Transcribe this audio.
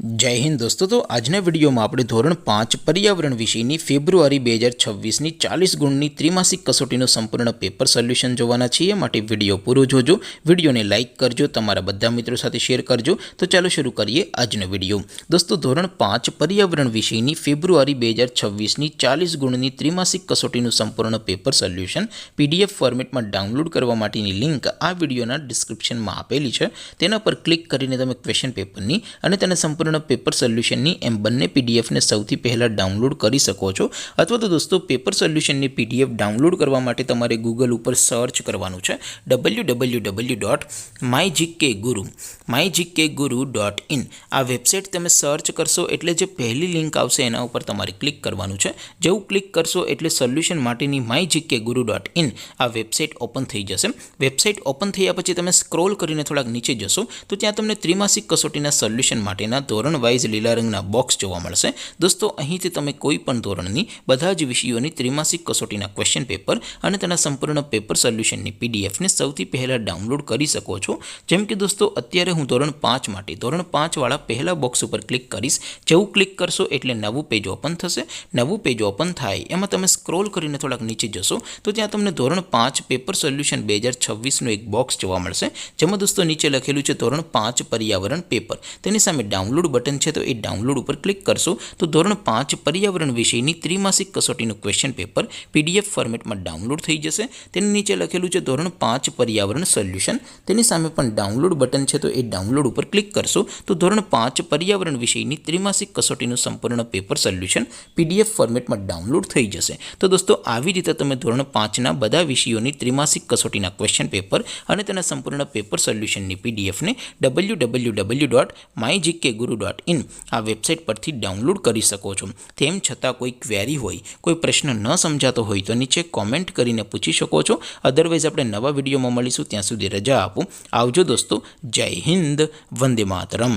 जय हिंद दोस्तों। तो आजना विडियो में આપણે ધોરણ 5 पर्यावरण વિષયની ફેબ્રુઆરી 2026ની 40 ગુણની ત્રિમાસિક કસોટીનું સંપૂર્ણ પેપર સોલ્યુશન જોવાના છીએ। માટે વિડિયો પૂરો જોજો, વિડિયોને લાઈક કરજો, તમારા બધા મિત્રો સાથે શેર કરજો। તો ચાલો શરૂ કરીએ આજનો વિડિયો। દોસ્તો ધોરણ 5 पर्यावरण વિષયની ફેબ્રુઆરી 2026ની 40 ગુણની ત્રિમાસિક કસોટીનું સંપૂર્ણ પેપર સોલ્યુશન PDF ફોર્મેટમાં ડાઉનલોડ કરવા માટેની લિંક આ વિડિયોના ડિસ્ક્રિપ્શનમાં આપેલી છે। તેના પર ક્લિક કરીને તમે ક્વેશ્ચન પેપરની અને તેને સંપૂર્ણ पेपर सोल्यूशन एम बने पीडीएफ ने सौथी पहला डाउनलॉड करी सको छो। अथवा तो दोस्तों पेपर सोल्यूशन ने पीडीएफ डाउनलॉड करवा माटे तमारे गूगल पर सर्च करवानुं छे www.mygkguru.in। आ वेबसाइट तमे सर्च करशो एटले जे पहली लिंक आवशे एना उपर तमारे क्लिक करवानुं छे। जेवुं क्लिक करशो एटले सोल्यूशन माटेनी mygkguru.in आ वेबसाइट ओपन थई जशे। वेबसाइट ओपन थया पछी तमे स्क्रॉल करीने थोड़ाक नीचे जशो तो त्यां तमने त्रिमासिक कसोटीना सोल्यूशन माटेना धोरण वाइज लीला रंगना बॉक्स जोवा मळशे। दोस्तों અહીંથી તમે કોઈ પણ ધોરણની બધા જ વિષયોની ત્રિમાસિક કસોટીના ક્વેશ્ચન પેપર અને તેના સંપૂર્ણ પેપર સોલ્યુશનની પીડીએફ ને સૌથી પહેલા ડાઉનલોડ કરી શકો છો। જેમ કે દોસ્તો અત્યારે હું ધોરણ 5 માટે ધોરણ 5 વાળા પહેલા બોક્સ ઉપર ક્લિક કરીશ। જેવું ક્લિક કરશો એટલે નવું પેજ ઓપન થશે। નવું પેજ ઓપન થાય એમાં તમે સ્ક્રોલ કરીને થોડાક નીચે જશો તો ત્યાં તમને ધોરણ 5 પેપર સોલ્યુશન 2026 નું એક બોક્સ જોવા મળશે। જેમાં દોસ્તો નીચે લખેલું છે ધોરણ 5 पर्यावरण पेपर। તેની સામે डाउनलॉड बटन है तो ये डाउनलॉड पर क्लिक करशो तो धोरण 5 पर्यावरण विषयनी त्रिमासिक कसोटीનું क्वेश्चन पेपर पीडीएफ फॉर्मेट में डाउनलॉड थई जशे। तेनी नीचे लखेलुं छे धोरण 5 पर्यावरण सोल्यूशन। तेनी सामे पण डाउनलॉड बटन है तो ये डाउनलॉड पर क्लिक करशो तो धोरण 5 पर्यावरण विषयनी त्रिमासिक कसोटीનું संपूर्ण पेपर सोल्यूशन पीडीएफ फॉर्मेट में डाउनलॉड थई जशे। तो दोस्तों આવી રીતે તમે ધોરણ 5 ના બધા વિષયોની ત્રિમાસિક કસોટીના ક્વેશ્ચન પેપર અને તેના સંપૂર્ણ પેપર સોલ્યુશનની પીડીએફ ને www.mygkguru.in आ वेबसाइट पर डाउनलॉड कर सको छो। तेम छतां कोई क्वेरी होय, कोई प्रश्न न समझातो होय तो नीचे कॉमेंट करीने पूछी शको छो। अदरवाइज आपणे नवा विडियो में मळीशुं, त्यां सुधी रजा आपो। आवजो दोस्तों। जय हिंद, वंदे मातरम।